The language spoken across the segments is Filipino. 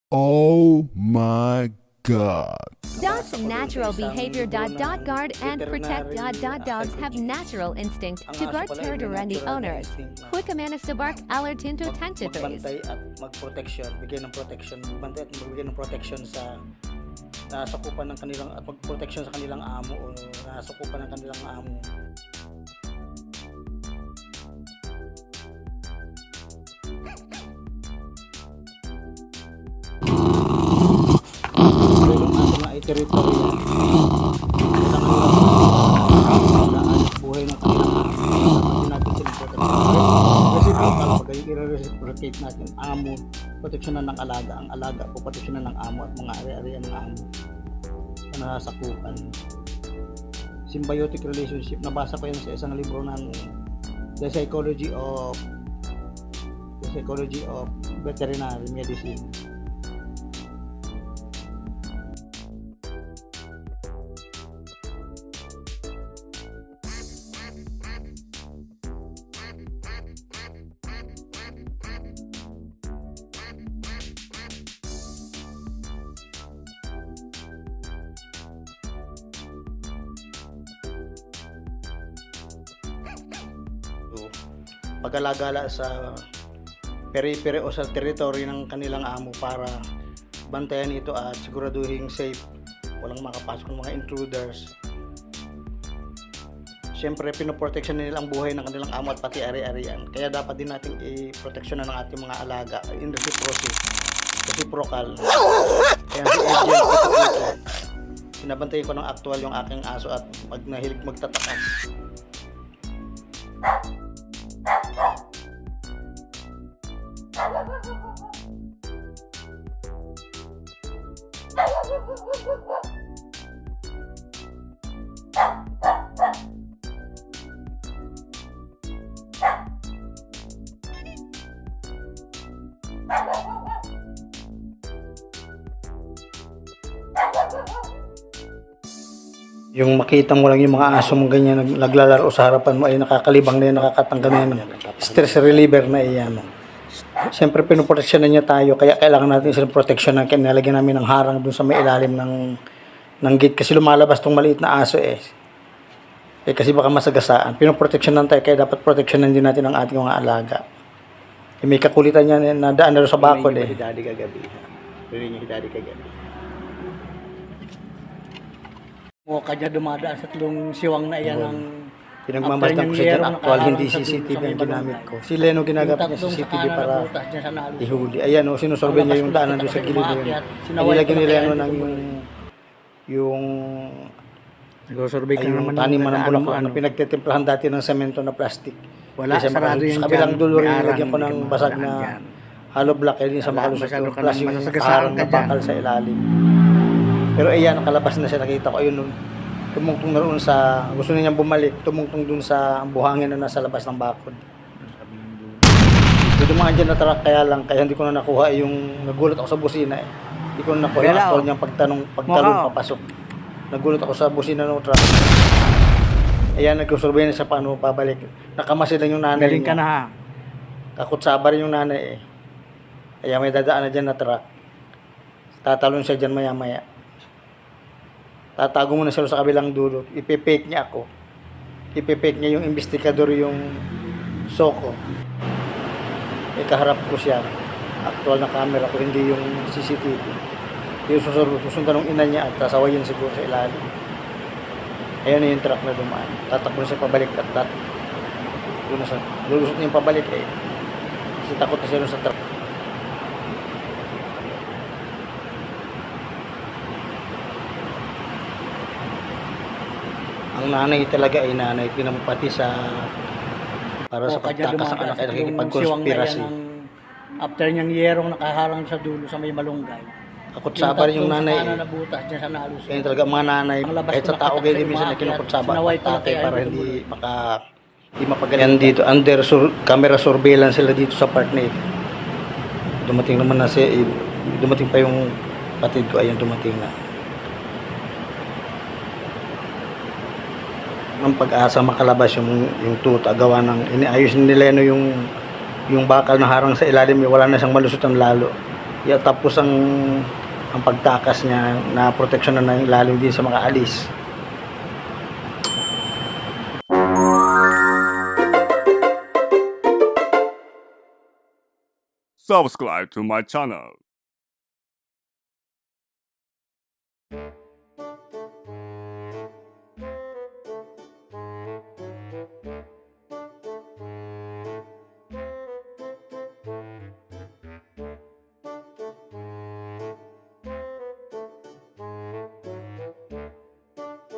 Oh my God. Dogs natural behavior. Guard and protect. Dogs have natural instinct to guard territory and the owners. Quick command to bark alertinto tentatories. Magbantay at magproteksyon, bigyan ng protection, magbantay at magbigay ng protection sa nasakupan ng kanilang at magproteksyon sa kanilang amo o nasakupan ng kanilang amo. Territory buhay ng kanilang natin sila i-reciprocate natin amo, proteksyonan ng alaga, ang alaga po proteksyonan ng amo at mga ari-arian ng amo na nasakupan. Symbiotic relationship, nabasa ko yan sa isang libro ng The Psychology of Veterinary Medicine. Pag-alagala sa peri-peri o sa teritoryo ng kanilang amo para bantayan ito at siguraduhin safe, walang makapasok ng mga intruders. Siyempre, pinoproteksyon nila ang buhay ng kanilang amo at pati ari-arian. Kaya dapat din natin i-proteksyonan ng ating mga alaga in reciprocal. Kaya si agent ito, sinabantay ko ng actual yung aking aso at pag nahilig magtatakas. Yung makita mo lang yung mga aso mong ganyan naglalaro sa harapan mo ay nakakalibang na yan, nakakatanggal na yan. Stress reliever na iyan. Siyempre pinoproteksyonan niya tayo kaya kailangan natin silang proteksyonan kaya nilagyan namin ng harang dun sa may ilalim ng gate kasi lumalabas tong maliit na aso kasi baka masagasaan. Pinoproteksyonan tayo kaya dapat proteksyonan din natin ang ating mga alaga. May kakulitan niya na daan na sa bakod Hidadi kagabi. Rinig niya hidadi kagabi. O kanya dumadaan sa tatlong siwang na iyan ng pinagmamasdan ko siya dyan. Actual, hindi CCTV ang ginamit ko. Si Leno ginagamit niya CCTV para ihuli. Ayan sinusorbe niya yung daanan doon sa gilid na yun. Nilagyan ni Leno ng yung taniman ng bulaklak na pinagtitimplahan dati ng semento na plastic. Wala, sarado yun sa kabilang dulo rin nilagyan ko ng basag na hollow block din sa makalusot yung plus yung harang na bakal sa ilalim. Pero ayan, nakalabas na siya, nakita ko. Ayun, tumungtong na roon sa, gusto na niyang bumalik, tumungtong dun sa buhangin na nasa labas ng bakod. Dumaan dyan na truck, kaya hindi ko na nakuha yung, nagulat ako sa busina Hindi ko na nakuha yung actual niyang pagtalon papasok. Nagulat ako sa busina ng truck. Ayan, nagsusurbay na siya paano pabalik. Nakamasid lang yung nanay Galing niya. ka na ha. Takot sabar yung nanay Ayan, may dadaan na dyan na truck. Tatalon siya dyan maya-maya. Tatago muna siya sa kabilang dulo. Ipipake niya ako. Ipipake niya yung investigador yung Soko. Kaharap ko siya. Actual na camera ko, hindi yung CCTV. Yung susundan ng ina niya at sasawayin siguro sa ilalim. Ayan na yung truck na dumaan. Tatakbo na siya pabalik at lulusot niya yung pabalik Kasi takot na siya sa truck. Ang nanay talaga ay nanay pati sa para sa pagtakas ng anak ay nakikipagkonspirasi. After niyang yerong nakaharang sa dulo sa may malunggay. Takot sabar yung nanay nabutas dyan sa nalusot. Kaya talaga mga nanay kahit sa tao ganyan minsan na kinukutsaban tatay para hindi mapagaling dito. Under camera surveillance sila dito sa part na ito. Dumating naman na dumating pa yung patid ko. Ayan, dumating na. Ng pag-asa makalabas yung tuta gawa ng iniayos ni Leno yung bakal na harang sa ilalim wala na siyang malusutan lalo Tapos ang pagtakas niya na proteksyon na ng ilalim din sa mga alis. Subscribe to my channel.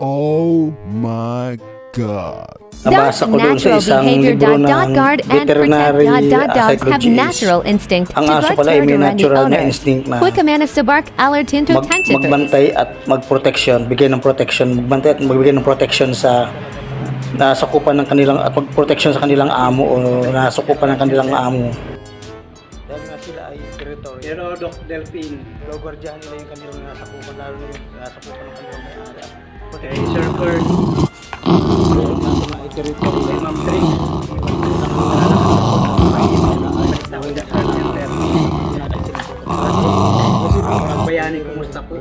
Oh my God. Nabasa ko doon sa Natural isang behavior. libro ng Guard and veterinary protect. Dogs have psychologist. natural instinct Ang to aso guard pala ay may territory and the natural na owners. instinct na Quick command to bark alertin to magbantay at magproteksyon, bigay ng protection, magbantay at magbigay ng protection sa nasakupan ng kanilang at magproteksyon sa kanilang amo o nasakupan ng kanilang amo. Dahil nga sila ay territory. Pero Doc Delphine, Gagwardyahan nila yung kanilang nasakupan, lalo na yung nasakupan ng kanilang may-ari. kay Sir Kurt, Ay territory. kay Ma'am Trix, bayani, kumusta po?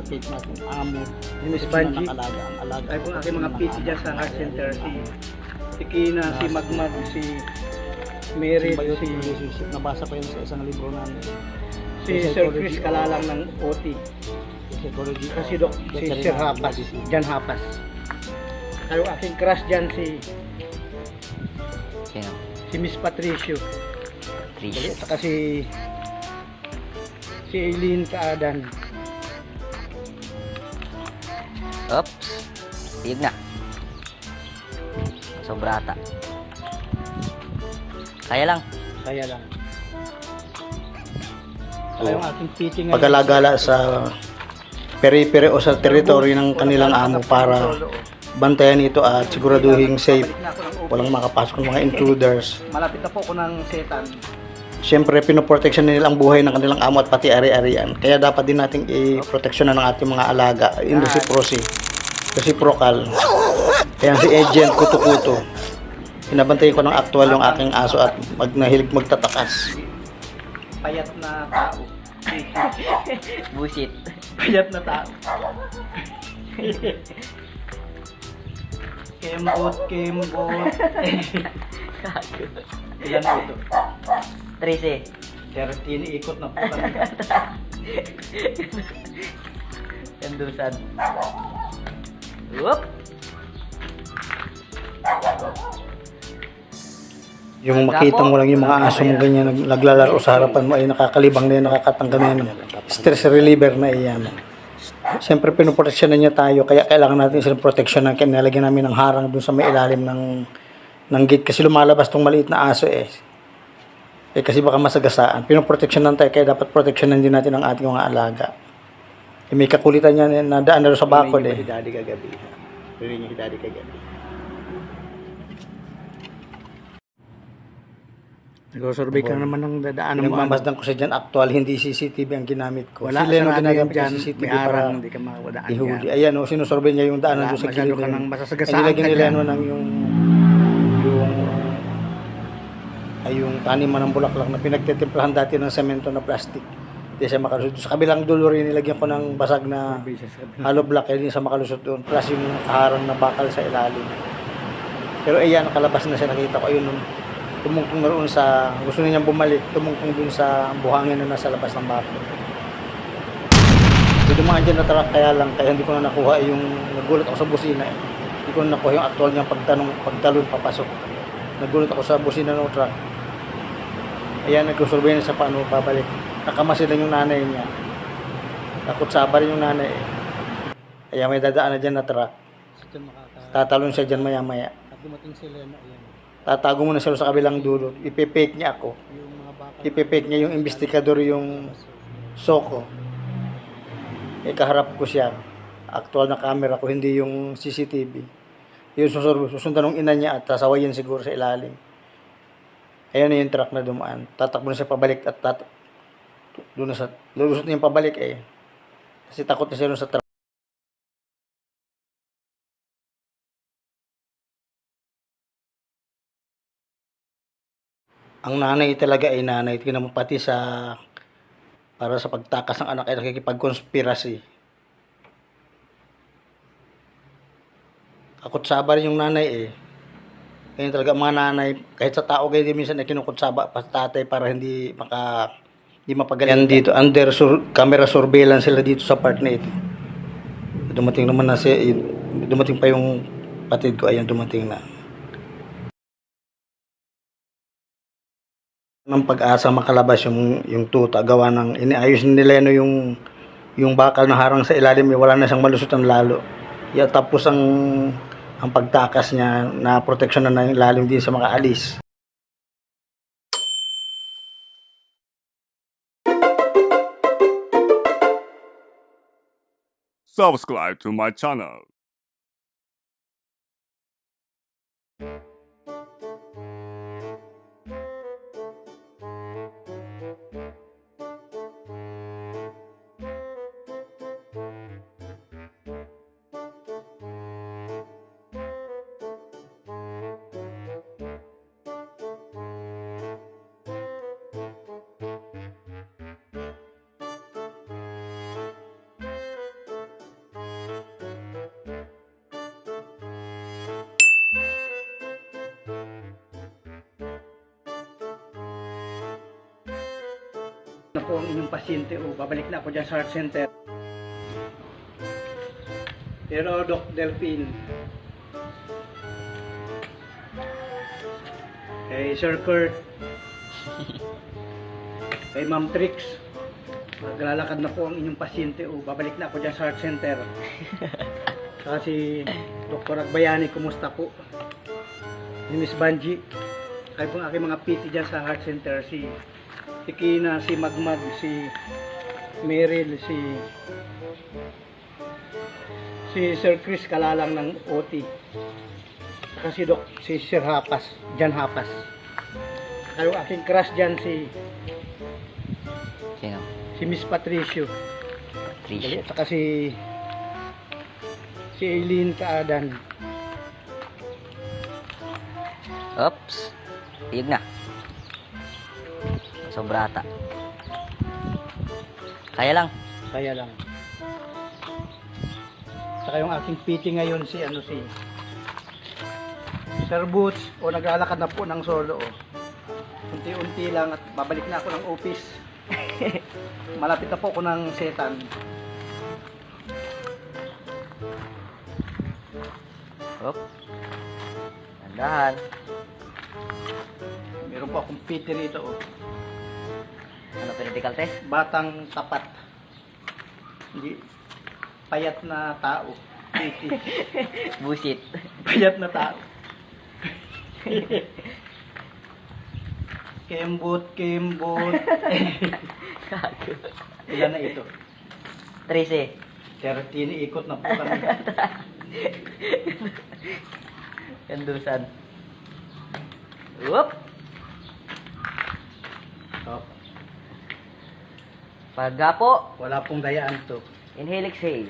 Amo. Si Miss Banji, Alaga, ang alaga. ay kung aking mga PT dyan sa heart center, si Kina, si Magmag, si Merit, Symbiotic si relationship. Nabasa ko yun sa isang libro namin. Sir Chris Kalalang ng OT, Psychology. si Sir Hapas, Jan Hapas. Ay, yung aking crush dyan Sino? si Miss Patricio, Trish. saka si Eileen Kaadan. Oops. Tiyog na. Sobrata. Kaya lang. Kaya lang. Saka yung aking PT ngayon. Pag-alagala sa peri-peri o sa teritoryo ng kanilang amo para bantayan ito at siguraduhin safe. Walang makapasok ng mga intruders. Malapit na po ako ng setan. Siyempre, pinoproteksyon nila ang buhay ng kanilang amo at pati ari-arian. Kaya dapat din nating i-proteksyonan ng ating mga alaga in reciprocal. Kaya si Agent Kuto-Kuto, pinabantayan ko ng aktual yung aking aso at nahilig magtatakas. Payat na tao. Busit. Payat na tao. Kembot. Ilan po ito? 13. 13 ikot na po kami. Kandusan. Whoop. Yung makita mo lang yung mga aso mo ganyan naglalaro sa harapan mo ay nakakalibang na yan, nakakatanggal na yan. Stress reliever na iyan. Siyempre pinoproteksyonan niya tayo kaya kailangan natin silang proteksyon ng kinalagyan namin ng harang dun sa may ilalim ng gate kasi lumalabas tong maliit na aso kasi baka masagasaan. Pinoproteksyonan tayo kaya dapat proteksyonan din natin ang ating mga alaga. May kakulitan niya na daan na sa bakod Rinig niyo ba si Daddy kagabi? Rinig niyo si Daddy kagabi. Nag-survey ka naman ng dadaanan mo. Nagmamasdan ko sa dyan, actual, hindi CCTV ang ginamit ko. Wala Si Leno sa ginagamit dyan, ng CCTV may para arang, hindi ka mawadaan ihuli. dyan. Ayan, sinusurvey niya yung daanan doon sa Masyado gilid. ka nang masasagasaan Nilagyan ka ni dyan. Leno ng yung taniman ng bulaklak na pinagtitimplahan dati ng semento na plastic. Hindi siya makalusot. Sa kabilang dulo rin, nilagyan ko ng basag na hollow block, hindi siya makalusot doon. Plus yung nakaharang na bakal sa ilalim. Pero ayan, nakalabas na siya, nakita ko. Ayun, tumungtong na roon sa, gusto niya bumalik, tumungtong dun sa buhangin na nasa labas ng bakal. Hindi dumaan dyan na truck, kaya hindi ko na nakuha yung, nagulat ako sa busina Hindi ko na nakuha yung actual niyang pagtalon, papasok. Nagulat ako sa busina ng truck. Ayan, nagsusurbay na sa paano pabalik. Nakamasid lang yung nanay niya. Nakutsaba rin yung nanay Ayan, may dadaan na dyan na truck. Tatalon siya dyan maya-maya. Dumating si Leno, ayan. Tatago muna siya sa kabilang dulo. Ipipake niya ako. Yung mga bakal. Ipipake niya yung investigador yung Soko. Kaharap ko siya. Aktual na camera ko, hindi yung CCTV. Yung susundan ng ina niya at sasawayin siguro sa ilalim. Ayan na yung truck na dumaan. Tatakbo na siya pabalik at doon na sa lulusot niya yung pabalik Kasi takot na siya doon sa truck. Ang nanay talaga ay nanay. Tingnan mo pati sa para sa pagtakas ng anak ay nakikipagkonspirasi. Kakutsaba rin yung nanay eh. Kaya talaga mga nanay, kahit sa tao ganyan minsan ay kinukutsaba pa sa tatay para hindi mapagaling. Yan dito, under camera surveillance sila dito sa part na ito. Dumating naman na dumating pa yung patid ko, ayan dumating na. Ng pag-asa makalabas yung tuta, gawa ng iniayos nila yung bakal na harang sa ilalim, wala na siyang malusutan lalo. Tapos ang pagtakas niya na proteksyon na yung lalim din sa mga alis. Subscribe to my channel. Na po ang inyong pasyente o babalik na ako dyan sa heart center. Pero Doc Delphine, kay Sir Kurt, kay Ma'am Trix, maglalakad na po ang inyong pasyente o babalik na ako dyan sa heart center. Saka si Dr. Agbayani, kumusta po? Si Miss Banji, kayo po ang aking mga PT dyan sa heart center, si Kina, si Magmag, si Meryl, si Sir Chris Kalalang ng OT, saka si Sir Hapas, Jan Hapas. Kayo aking crush dyan Sino? si Miss Patricio, Tricia. saka si Eileen Kaadan. Oops. Tiyog na. Sobrata. Kaya lang. Kaya lang. Saka yung aking PT ngayon si Sir Boots, o naglalakad na po ng solo o. Unti-unti lang at babalik na ako ng office. Malapit na po ako ng setan. Op. Nandahan. Meron po akong PT rito o. Ano, medical test? Batang tapat. Hindi payat na tao. PT. Busit. Payat na tao. Kembot. Ilan na ito? 13. 13 ikot na po kami. Kandusan. Whoop. Oh, Paggapo. wala pong dayaan to. Inhale, exhale.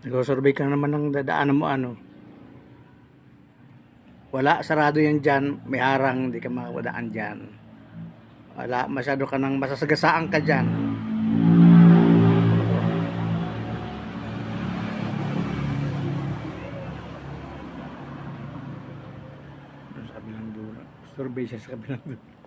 Nag-survey ka naman ng dadaanan mo ano. Wala, sarado yan dyan. May harang, hindi ka makawadaan dyan. Wala, masyado ka nang masasagasaan ka dyan. Sa kabilang dulo. Survey siya sa kabilang dulo.